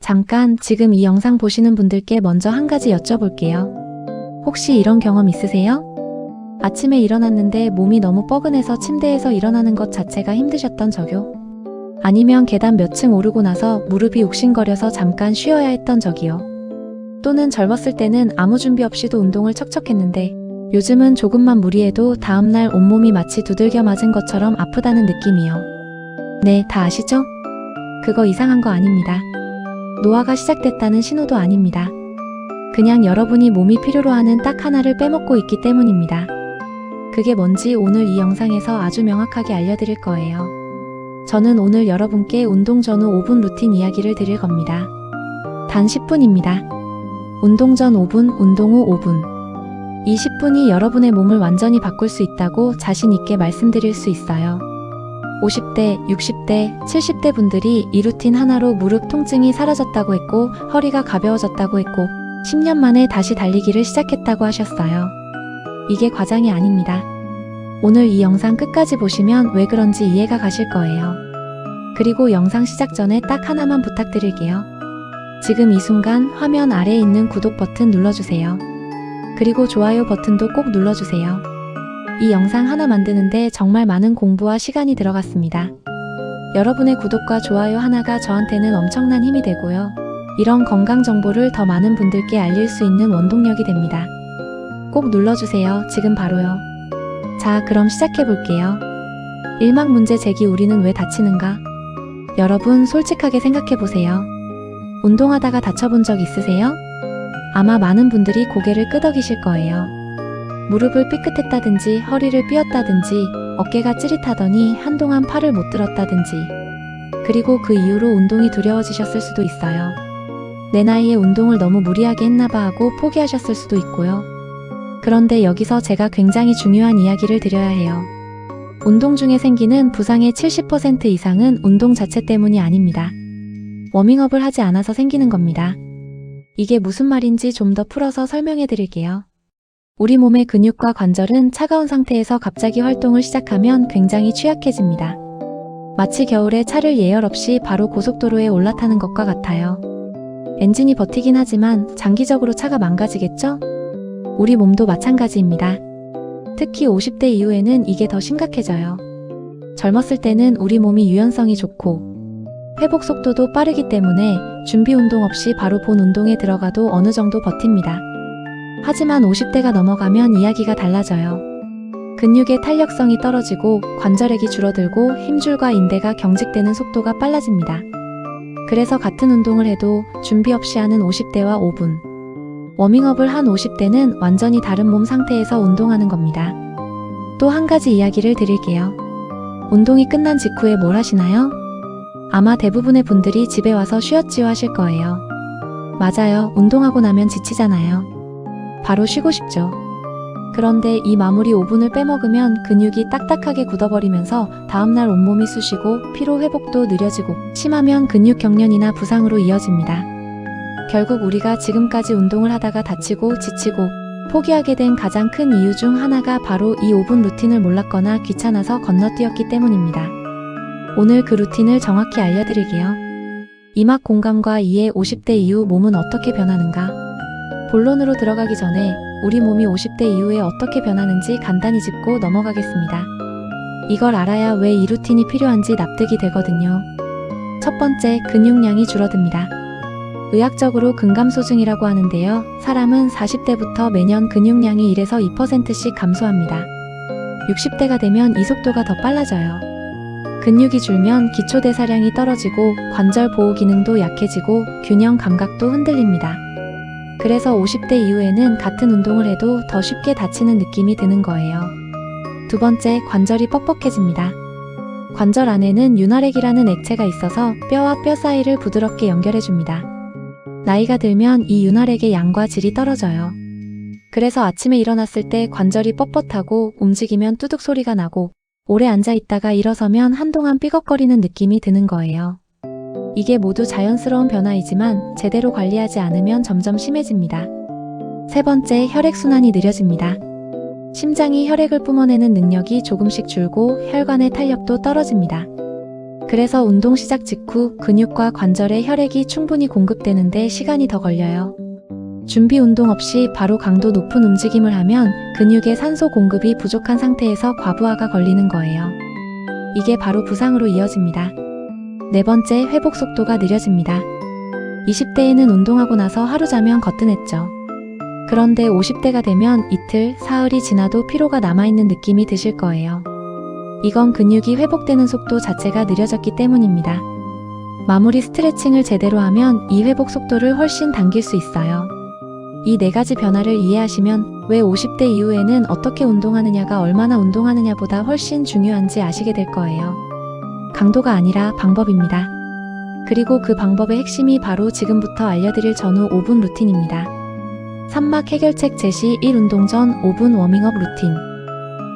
잠깐 지금 이 영상 보시는 분들께 먼저 한 가지 여쭤볼게요. 혹시 이런 경험 있으세요? 아침에 일어났는데 몸이 너무 뻐근해서 침대에서 일어나는 것 자체가 힘드셨던 적요? 아니면 계단 몇 층 오르고 나서 무릎이 욱신거려서 잠깐 쉬어야 했던 적이요? 또는 젊었을 때는 아무 준비 없이도 운동을 척척 했는데 요즘은 조금만 무리해도 다음날 온몸이 마치 두들겨 맞은 것처럼 아프다는 느낌이요. 네, 다 아시죠? 그거 이상한 거 아닙니다. 노화가 시작됐다는 신호도 아닙니다. 그냥 여러분이 몸이 필요로 하는 딱 하나를 빼먹고 있기 때문입니다. 그게 뭔지 오늘 이 영상에서 아주 명확하게 알려드릴 거예요. 저는 오늘 여러분께 운동 전후 5분 루틴 이야기를 드릴 겁니다. 단 10분입니다. 운동 전 5분, 운동 후 5분. 이 10분이 여러분의 몸을 완전히 바꿀 수 있다고 자신 있게 말씀드릴 수 있어요. 50대, 60대, 70대 분들이 이 루틴 하나로 무릎 통증이 사라졌다고 했고 허리가 가벼워졌다고 했고 10년 만에 다시 달리기를 시작했다고 하셨어요. 이게 과장이 아닙니다. 오늘 이 영상 끝까지 보시면 왜 그런지 이해가 가실 거예요. 그리고 영상 시작 전에 딱 하나만 부탁드릴게요. 지금 이 순간 화면 아래에 있는 구독 버튼 눌러주세요. 그리고 좋아요 버튼도 꼭 눌러주세요. 이 영상 하나 만드는데 정말 많은 공부와 시간이 들어갔습니다. 여러분의 구독과 좋아요 하나가 저한테는 엄청난 힘이 되고요. 이런 건강 정보를 더 많은 분들께 알릴 수 있는 원동력이 됩니다. 꼭 눌러주세요. 지금 바로요. 자, 그럼 시작해볼게요. 1막 문제 제기 우리는 왜 다치는가? 여러분 솔직하게 생각해보세요. 운동하다가 다쳐본 적 있으세요? 아마 많은 분들이 고개를 끄덕이실 거예요. 무릎을 삐끗했다든지 허리를 삐었다든지 어깨가 찌릿하더니 한동안 팔을 못 들었다든지 그리고 그 이후로 운동이 두려워지셨을 수도 있어요. 내 나이에 운동을 너무 무리하게 했나봐 하고 포기하셨을 수도 있고요. 그런데 여기서 제가 굉장히 중요한 이야기를 드려야 해요. 운동 중에 생기는 부상의 70% 이상은 운동 자체 때문이 아닙니다. 워밍업을 하지 않아서 생기는 겁니다. 이게 무슨 말인지 좀 더 풀어서 설명해 드릴게요. 우리 몸의 근육과 관절은 차가운 상태에서 갑자기 활동을 시작하면 굉장히 취약해집니다. 마치 겨울에 차를 예열 없이 바로 고속도로에 올라타는 것과 같아요. 엔진이 버티긴 하지만 장기적으로 차가 망가지겠죠? 우리 몸도 마찬가지입니다. 특히 50대 이후에는 이게 더 심각해져요. 젊었을 때는 우리 몸이 유연성이 좋고 회복 속도도 빠르기 때문에 준비 운동 없이 바로 본 운동에 들어가도 어느 정도 버팁니다. 하지만 50대가 넘어가면 이야기가 달라져요. 근육의 탄력성이 떨어지고 관절액이 줄어들고 힘줄과 인대가 경직되는 속도가 빨라집니다. 그래서 같은 운동을 해도 준비 없이 하는 50대와 5분, 워밍업을 한 50대는 완전히 다른 몸 상태에서 운동하는 겁니다. 또 한 가지 이야기를 드릴게요. 운동이 끝난 직후에 뭘 하시나요? 아마 대부분의 분들이 집에 와서 쉬었지요 하실 거예요. 맞아요. 운동하고 나면 지치잖아요. 바로 쉬고 싶죠. 그런데 이 마무리 5분을 빼먹으면 근육이 딱딱하게 굳어버리면서 다음날 온몸이 쑤시고 피로 회복도 느려지고 심하면 근육 경련이나 부상으로 이어집니다. 결국 우리가 지금까지 운동을 하다가 다치고 지치고 포기하게 된 가장 큰 이유 중 하나가 바로 이 5분 루틴을 몰랐거나 귀찮아서 건너뛰었기 때문입니다. 오늘 그 루틴을 정확히 알려드릴게요. 이막 공감과 이해 50대 이후 몸은 어떻게 변하는가? 본론으로 들어가기 전에 우리 몸이 50대 이후에 어떻게 변하는지 간단히 짚고 넘어가겠습니다. 이걸 알아야 왜 이 루틴이 필요한지 납득이 되거든요. 첫 번째, 근육량이 줄어듭니다. 의학적으로 근감소증이라고 하는데요. 사람은 40대부터 매년 근육량이 1에서 2%씩 감소합니다. 60대가 되면 이 속도가 더 빨라져요. 근육이 줄면 기초대사량이 떨어지고 관절 보호 기능도 약해지고 균형 감각도 흔들립니다. 그래서 50대 이후에는 같은 운동을 해도 더 쉽게 다치는 느낌이 드는 거예요. 두 번째, 관절이 뻑뻑해집니다. 관절 안에는 윤활액이라는 액체가 있어서 뼈와 뼈 사이를 부드럽게 연결해줍니다. 나이가 들면 이 윤활액의 양과 질이 떨어져요. 그래서 아침에 일어났을 때 관절이 뻣뻣하고 움직이면 뚜둑 소리가 나고 오래 앉아있다가 일어서면 한동안 삐걱거리는 느낌이 드는 거예요. 이게 모두 자연스러운 변화이지만 제대로 관리하지 않으면 점점 심해집니다. 세 번째, 혈액순환이 느려집니다. 심장이 혈액을 뿜어내는 능력이 조금씩 줄고 혈관의 탄력도 떨어집니다. 그래서 운동 시작 직후 근육과 관절에 혈액이 충분히 공급되는데 시간이 더 걸려요. 준비 운동 없이 바로 강도 높은 움직임을 하면 근육의 산소 공급이 부족한 상태에서 과부하가 걸리는 거예요. 이게 바로 부상으로 이어집니다. 네 번째, 회복 속도가 느려집니다. 20대에는 운동하고 나서 하루 자면 거뜬했죠. 그런데 50대가 되면 이틀, 사흘이 지나도 피로가 남아있는 느낌이 드실 거예요. 이건 근육이 회복되는 속도 자체가 느려졌기 때문입니다. 마무리 스트레칭을 제대로 하면 이 회복 속도를 훨씬 당길 수 있어요. 이 네 가지 변화를 이해하시면 왜 50대 이후에는 어떻게 운동하느냐가 얼마나 운동하느냐보다 훨씬 중요한지 아시게 될 거예요. 강도가 아니라 방법입니다. 그리고 그 방법의 핵심이 바로 지금부터 알려드릴 전후 5분 루틴입니다. 산막 해결책 제시 1. 운동 전 5분 워밍업 루틴.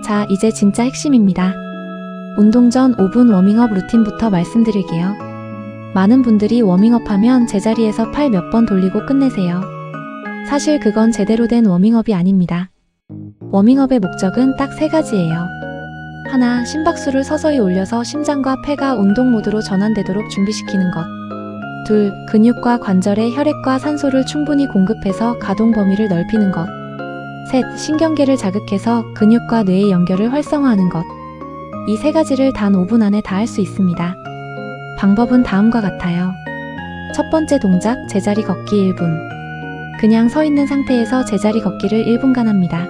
자, 이제 진짜 핵심입니다. 운동 전 5분 워밍업 루틴부터 말씀드릴게요. 많은 분들이 워밍업하면 제자리에서 팔 몇 번 돌리고 끝내세요. 사실 그건 제대로 된 워밍업이 아닙니다. 워밍업의 목적은 딱 세 가지예요. 하나, 심박수를 서서히 올려서 심장과 폐가 운동 모드로 전환되도록 준비시키는 것. 둘, 근육과 관절에 혈액과 산소를 충분히 공급해서 가동 범위를 넓히는 것. 셋, 신경계를 자극해서 근육과 뇌의 연결을 활성화하는 것. 이 세 가지를 단 5분 안에 다 할 수 있습니다. 방법은 다음과 같아요. 첫 번째 동작, 제자리 걷기 1분. 그냥 서 있는 상태에서 제자리 걷기를 1분간 합니다.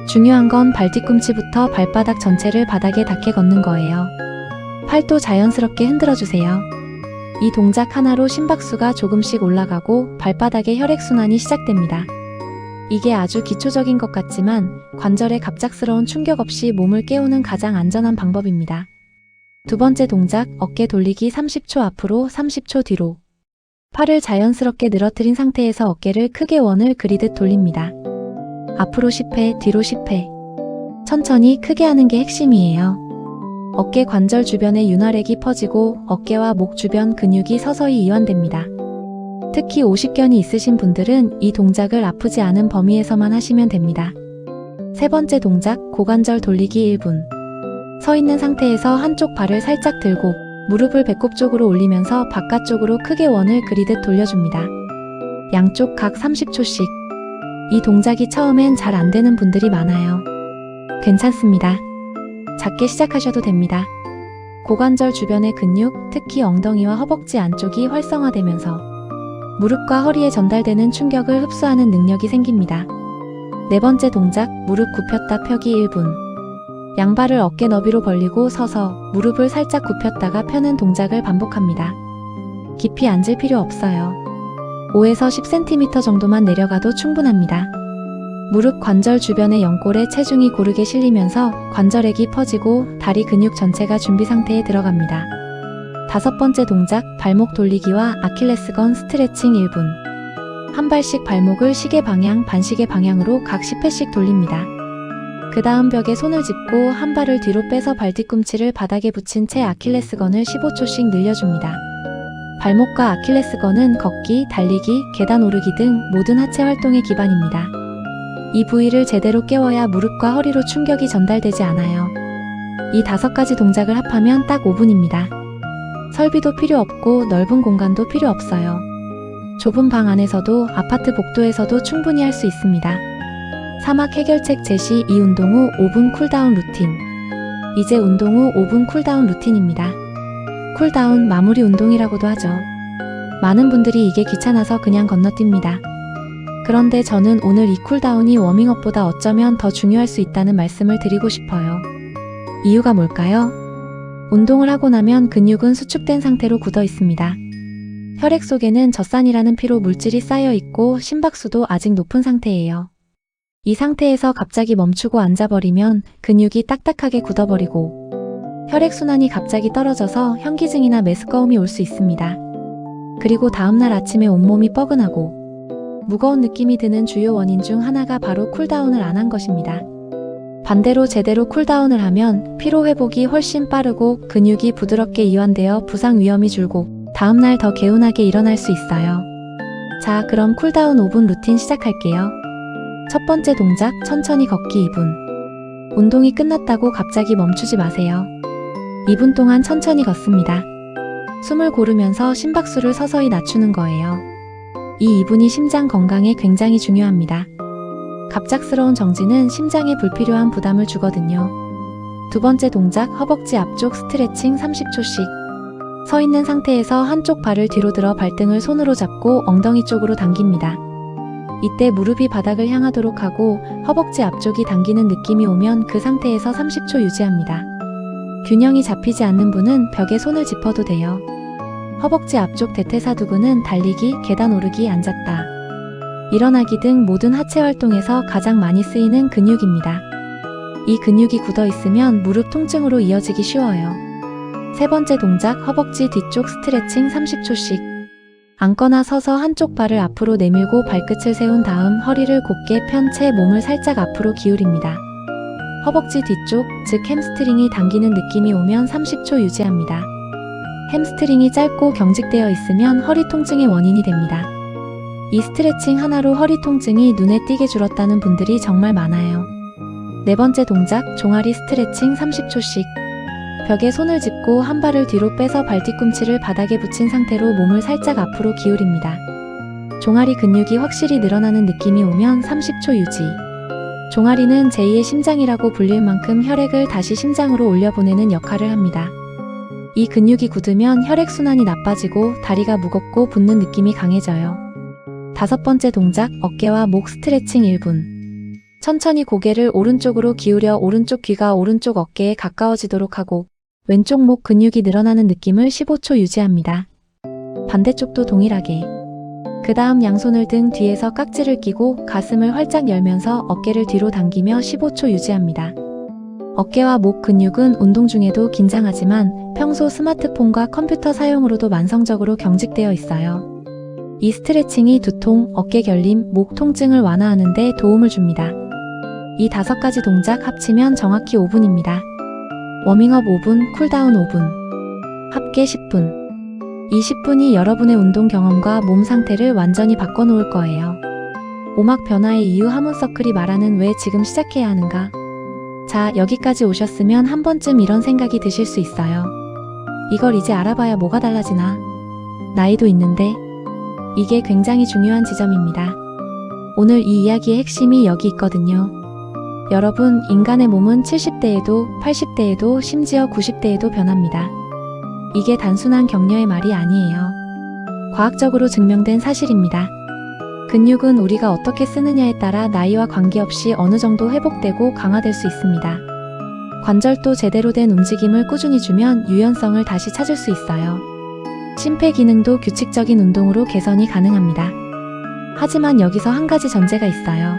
중요한 건 발 뒤꿈치부터 발바닥 전체를 바닥에 닿게 걷는 거예요. 팔도 자연스럽게 흔들어주세요. 이 동작 하나로 심박수가 조금씩 올라가고 발바닥의 혈액순환이 시작됩니다. 이게 아주 기초적인 것 같지만 관절에 갑작스러운 충격 없이 몸을 깨우는 가장 안전한 방법입니다. 두 번째 동작, 어깨 돌리기 30초 앞으로 30초 뒤로. 팔을 자연스럽게 늘어뜨린 상태에서 어깨를 크게 원을 그리듯 돌립니다. 앞으로 10회, 뒤로 10회. 천천히 크게 하는 게 핵심이에요. 어깨 관절 주변에 윤활액이 퍼지고 어깨와 목 주변 근육이 서서히 이완됩니다. 특히 오십견이 있으신 분들은 이 동작을 아프지 않은 범위에서만 하시면 됩니다. 세 번째 동작, 고관절 돌리기 1분. 서 있는 상태에서 한쪽 발을 살짝 들고 무릎을 배꼽 쪽으로 올리면서 바깥쪽으로 크게 원을 그리듯 돌려줍니다. 양쪽 각 30초씩. 이 동작이 처음엔 잘 안 되는 분들이 많아요. 괜찮습니다. 작게 시작하셔도 됩니다. 고관절 주변의 근육, 특히 엉덩이와 허벅지 안쪽이 활성화되면서 무릎과 허리에 전달되는 충격을 흡수하는 능력이 생깁니다. 네 번째 동작, 무릎 굽혔다 펴기 1분. 양발을 어깨 너비로 벌리고 서서 무릎을 살짝 굽혔다가 펴는 동작을 반복합니다. 깊이 앉을 필요 없어요. 5에서 10cm 정도만 내려가도 충분합니다. 무릎 관절 주변의 연골에 체중이 고르게 실리면서 관절액이 퍼지고 다리 근육 전체가 준비 상태에 들어갑니다. 다섯 번째 동작, 발목 돌리기와 아킬레스건 스트레칭 1분. 한 발씩 발목을 시계 방향, 반시계 방향으로 각 10회씩 돌립니다. 그 다음 벽에 손을 짚고 한 발을 뒤로 빼서 발 뒤꿈치를 바닥에 붙인 채 아킬레스건을 15초씩 늘려줍니다. 발목과 아킬레스건은 걷기, 달리기, 계단 오르기 등 모든 하체 활동의 기반입니다. 이 부위를 제대로 깨워야 무릎과 허리로 충격이 전달되지 않아요. 이 5가지 동작을 합하면 딱 5분입니다. 설비도 필요 없고 넓은 공간도 필요 없어요. 좁은 방 안에서도 아파트 복도에서도 충분히 할 수 있습니다. 사막 해결책 제시 2. 운동 후 5분 쿨다운 루틴. 이제 운동 후 5분 쿨다운 루틴입니다. 쿨다운, 마무리 운동이라고도 하죠. 많은 분들이 이게 귀찮아서 그냥 건너뜁니다. 그런데 저는 오늘 이 쿨다운이 워밍업보다 어쩌면 더 중요할 수 있다는 말씀을 드리고 싶어요. 이유가 뭘까요? 운동을 하고 나면 근육은 수축된 상태로 굳어 있습니다. 혈액 속에는 젖산이라는 피로 물질이 쌓여 있고 심박수도 아직 높은 상태예요. 이 상태에서 갑자기 멈추고 앉아버리면 근육이 딱딱하게 굳어버리고 혈액순환이 갑자기 떨어져서 현기증이나 메스꺼움이 올 수 있습니다. 그리고 다음날 아침에 온몸이 뻐근하고 무거운 느낌이 드는 주요 원인 중 하나가 바로 쿨다운을 안 한 것입니다. 반대로 제대로 쿨다운을 하면 피로 회복이 훨씬 빠르고 근육이 부드럽게 이완되어 부상 위험이 줄고 다음날 더 개운하게 일어날 수 있어요. 자, 그럼 쿨다운 5분 루틴 시작할게요. 첫 번째 동작, 천천히 걷기 2분. 운동이 끝났다고 갑자기 멈추지 마세요. 2분 동안 천천히 걷습니다. 숨을 고르면서 심박수를 서서히 낮추는 거예요. 이 2분이 심장 건강에 굉장히 중요합니다. 갑작스러운 정지는 심장에 불필요한 부담을 주거든요. 두 번째 동작, 허벅지 앞쪽 스트레칭 30초씩. 서 있는 상태에서 한쪽 발을 뒤로 들어 발등을 손으로 잡고 엉덩이 쪽으로 당깁니다. 이때 무릎이 바닥을 향하도록 하고 허벅지 앞쪽이 당기는 느낌이 오면 그 상태에서 30초 유지합니다. 균형이 잡히지 않는 분은 벽에 손을 짚어도 돼요. 허벅지 앞쪽 대퇴사두근은 달리기, 계단 오르기, 앉았다, 일어나기 등 모든 하체 활동에서 가장 많이 쓰이는 근육입니다. 이 근육이 굳어 있으면 무릎 통증으로 이어지기 쉬워요. 세 번째 동작, 허벅지 뒤쪽 스트레칭 30초씩. 앉거나 서서 한쪽 발을 앞으로 내밀고 발끝을 세운 다음 허리를 곧게 편 채 몸을 살짝 앞으로 기울입니다. 허벅지 뒤쪽, 즉 햄스트링이 당기는 느낌이 오면 30초 유지합니다. 햄스트링이 짧고 경직되어 있으면 허리 통증의 원인이 됩니다. 이 스트레칭 하나로 허리 통증이 눈에 띄게 줄었다는 분들이 정말 많아요. 네 번째 동작, 종아리 스트레칭 30초씩. 벽에 손을 짚고 한 발을 뒤로 빼서 발 뒤꿈치를 바닥에 붙인 상태로 몸을 살짝 앞으로 기울입니다. 종아리 근육이 확실히 늘어나는 느낌이 오면 30초 유지. 종아리는 제2의 심장이라고 불릴 만큼 혈액을 다시 심장으로 올려보내는 역할을 합니다. 이 근육이 굳으면 혈액순환이 나빠지고 다리가 무겁고 붓는 느낌이 강해져요. 다섯 번째 동작, 어깨와 목 스트레칭 1분. 천천히 고개를 오른쪽으로 기울여 오른쪽 귀가 오른쪽 어깨에 가까워지도록 하고 왼쪽 목 근육이 늘어나는 느낌을 15초 유지합니다. 반대쪽도 동일하게. 그 다음 양손을 등 뒤에서 깍지를 끼고 가슴을 활짝 열면서 어깨를 뒤로 당기며 15초 유지합니다. 어깨와 목 근육은 운동 중에도 긴장하지만 평소 스마트폰과 컴퓨터 사용으로도 만성적으로 경직되어 있어요. 이 스트레칭이 두통, 어깨 결림, 목 통증을 완화하는 데 도움을 줍니다. 이 5가지 동작 합치면 정확히 5분입니다. 워밍업 5분, 쿨다운 5분. 합계 10분. 이 10분이 여러분의 운동 경험과 몸 상태를 완전히 바꿔놓을 거예요. 오막 변화의 이유 하몬서클이 말하는 왜 지금 시작해야 하는가? 자, 여기까지 오셨으면 한 번쯤 이런 생각이 드실 수 있어요. 이걸 이제 알아봐야 뭐가 달라지나? 나이도 있는데? 이게 굉장히 중요한 지점입니다. 오늘 이 이야기의 핵심이 여기 있거든요. 여러분, 인간의 몸은 70대에도, 80대에도, 심지어 90대에도 변합니다. 이게 단순한 격려의 말이 아니에요. 과학적으로 증명된 사실입니다. 근육은 우리가 어떻게 쓰느냐에 따라 나이와 관계없이 어느 정도 회복되고 강화될 수 있습니다. 관절도 제대로 된 움직임을 꾸준히 주면 유연성을 다시 찾을 수 있어요. 심폐기능도 규칙적인 운동으로 개선이 가능합니다. 하지만 여기서 한 가지 전제가 있어요.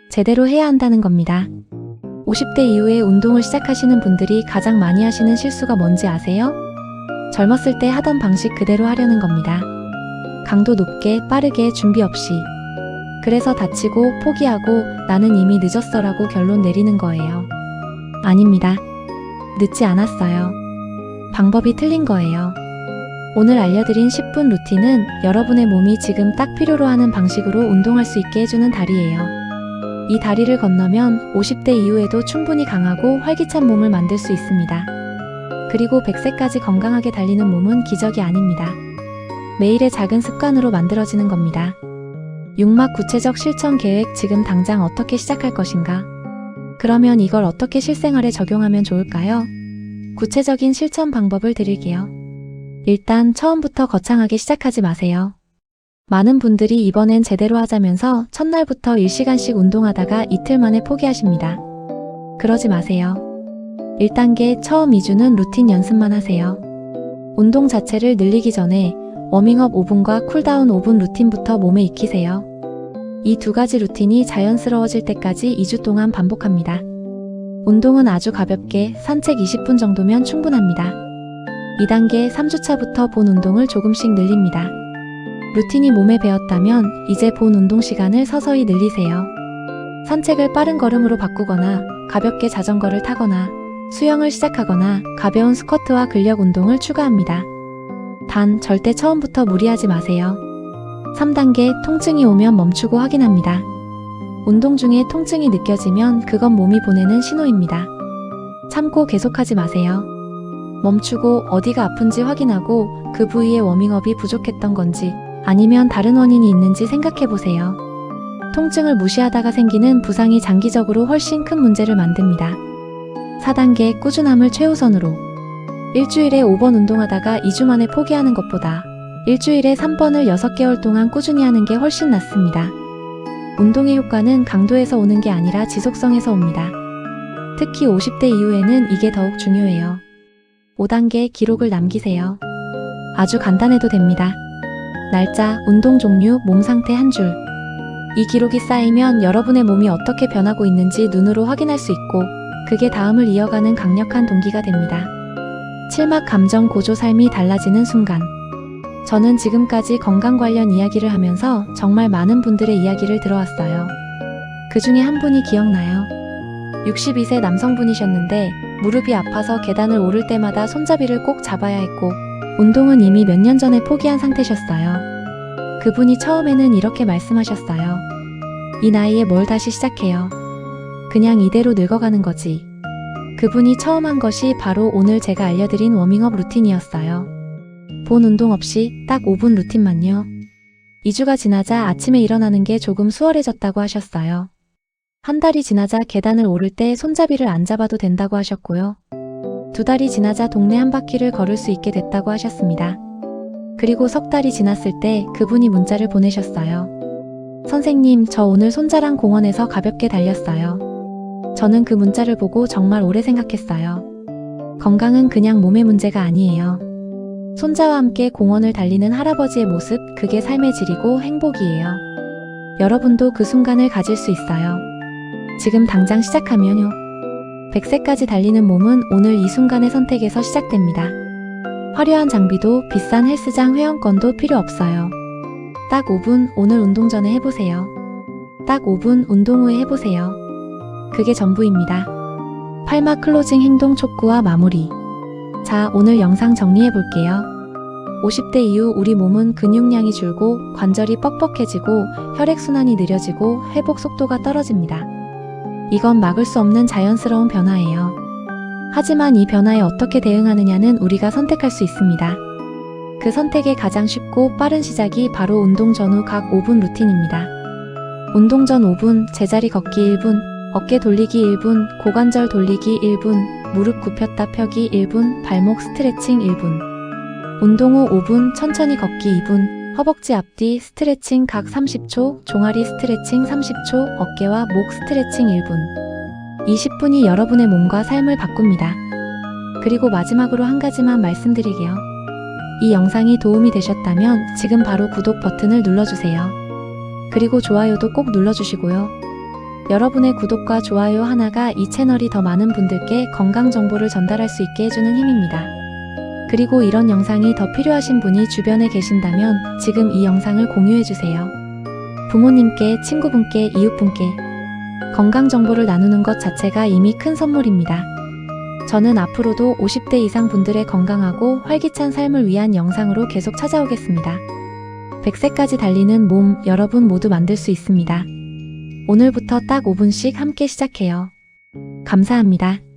제대로 해야 한다는 겁니다. 50대 이후에 운동을 시작하시는 분들이 가장 많이 하시는 실수가 뭔지 아세요? 젊었을 때 하던 방식 그대로 하려는 겁니다. 강도 높게, 빠르게, 준비 없이. 그래서 다치고 포기하고 나는 이미 늦었어라고 결론 내리는 거예요. 아닙니다. 늦지 않았어요. 방법이 틀린 거예요. 오늘 알려드린 10분 루틴은 여러분의 몸이 지금 딱 필요로 하는 방식으로 운동할 수 있게 해주는 다리예요. 이 다리를 건너면 50대 이후에도 충분히 강하고 활기찬 몸을 만들 수 있습니다. 그리고 100세까지 건강하게 달리는 몸은 기적이 아닙니다. 매일의 작은 습관으로 만들어지는 겁니다. 6막 구체적 실천 계획 지금 당장 어떻게 시작할 것인가? 그러면 이걸 어떻게 실생활에 적용하면 좋을까요? 구체적인 실천 방법을 드릴게요. 일단 처음부터 거창하게 시작하지 마세요. 많은 분들이 이번엔 제대로 하자면서 첫날부터 1시간씩 운동하다가 이틀 만에 포기하십니다. 그러지 마세요. 1단계 처음 2주는 루틴 연습만 하세요. 운동 자체를 늘리기 전에 워밍업 5분과 쿨다운 5분 루틴부터 몸에 익히세요. 이 2가지 루틴이 자연스러워질 때까지 2주 동안 반복합니다. 운동은 아주 가볍게 산책 20분 정도면 충분합니다. 2단계 3주차부터 본 운동을 조금씩 늘립니다. 루틴이 몸에 배었다면 이제 본 운동 시간을 서서히 늘리세요. 산책을 빠른 걸음으로 바꾸거나 가볍게 자전거를 타거나 수영을 시작하거나 가벼운 스쿼트와 근력 운동을 추가합니다. 단 절대 처음부터 무리하지 마세요. 3단계 통증이 오면 멈추고 확인합니다. 운동 중에 통증이 느껴지면 그건 몸이 보내는 신호입니다. 참고 계속하지 마세요. 멈추고 어디가 아픈지 확인하고 그 부위의 워밍업이 부족했던 건지 아니면 다른 원인이 있는지 생각해 보세요. 통증을 무시하다가 생기는 부상이 장기적으로 훨씬 큰 문제를 만듭니다. 4단계 꾸준함을 최우선으로. 일주일에 5번 운동하다가 2주 만에 포기하는 것보다 일주일에 3번을 6개월 동안 꾸준히 하는 게 훨씬 낫습니다. 운동의 효과는 강도에서 오는 게 아니라 지속성에서 옵니다. 특히 50대 이후에는 이게 더욱 중요해요. 5단계 기록을 남기세요. 아주 간단해도 됩니다. 날짜, 운동 종류, 몸 상태 한 줄. 이 기록이 쌓이면 여러분의 몸이 어떻게 변하고 있는지 눈으로 확인할 수 있고 그게 다음을 이어가는 강력한 동기가 됩니다. 7막 감정 고조 삶이 달라지는 순간. 저는 지금까지 건강 관련 이야기를 하면서 정말 많은 분들의 이야기를 들어왔어요. 그 중에 한 분이 기억나요. 62세 남성분이셨는데 무릎이 아파서 계단을 오를 때마다 손잡이를 꼭 잡아야 했고 운동은 이미 몇 년 전에 포기한 상태셨어요. 그분이 처음에는 이렇게 말씀하셨어요. 이 나이에 뭘 다시 시작해요. 그냥 이대로 늙어가는 거지. 그분이 처음 한 것이 바로 오늘 제가 알려드린 워밍업 루틴이었어요. 본 운동 없이 딱 5분 루틴만요. 2주가 지나자 아침에 일어나는 게 조금 수월해졌다고 하셨어요. 한 달이 지나자 계단을 오를 때 손잡이를 안 잡아도 된다고 하셨고요. 2달이 지나자 동네 한 바퀴를 걸을 수 있게 됐다고 하셨습니다. 그리고 3달이 지났을 때 그분이 문자를 보내셨어요. 선생님, 저 오늘 손자랑 공원에서 가볍게 달렸어요. 저는 그 문자를 보고 정말 오래 생각했어요. 건강은 그냥 몸의 문제가 아니에요. 손자와 함께 공원을 달리는 할아버지의 모습, 그게 삶의 질이고 행복이에요. 여러분도 그 순간을 가질 수 있어요. 지금 당장 시작하면요. 100세까지 달리는 몸은 오늘 이 순간의 선택에서 시작됩니다. 화려한 장비도 비싼 헬스장 회원권도 필요 없어요. 딱 5분 오늘 운동 전에 해보세요. 딱 5분 운동 후에 해보세요. 그게 전부입니다. 8막 클로징 행동 촉구와 마무리. 자, 오늘 영상 정리해 볼게요. 50대 이후 우리 몸은 근육량이 줄고 관절이 뻑뻑해지고 혈액순환이 느려지고 회복 속도가 떨어집니다. 이건 막을 수 없는 자연스러운 변화예요. 하지만 이 변화에 어떻게 대응하느냐는 우리가 선택할 수 있습니다. 그 선택의 가장 쉽고 빠른 시작이 바로 운동 전후 각 5분 루틴입니다. 운동 전 5분, 제자리 걷기 1분, 어깨 돌리기 1분, 고관절 돌리기 1분, 무릎 굽혔다 펴기 1분, 발목 스트레칭 1분. 운동 후 5분, 천천히 걷기 2분, 허벅지 앞뒤 스트레칭 각 30초, 종아리 스트레칭 30초, 어깨와 목 스트레칭 1분. 20분이 여러분의 몸과 삶을 바꿉니다. 그리고 마지막으로 한 가지만 말씀드리게요. 이 영상이 도움이 되셨다면 지금 바로 구독 버튼을 눌러주세요. 그리고 좋아요도 꼭 눌러주시고요. 여러분의 구독과 좋아요 하나가 이 채널이 더 많은 분들께 건강 정보를 전달할 수 있게 해주는 힘입니다. 그리고 이런 영상이 더 필요하신 분이 주변에 계신다면 지금 이 영상을 공유해주세요. 부모님께, 친구분께, 이웃분께 건강 정보를 나누는 것 자체가 이미 큰 선물입니다. 저는 앞으로도 50대 이상 분들의 건강하고 활기찬 삶을 위한 영상으로 계속 찾아오겠습니다. 100세까지 달리는 몸, 여러분 모두 만들 수 있습니다. 오늘부터 딱 5분씩 함께 시작해요. 감사합니다.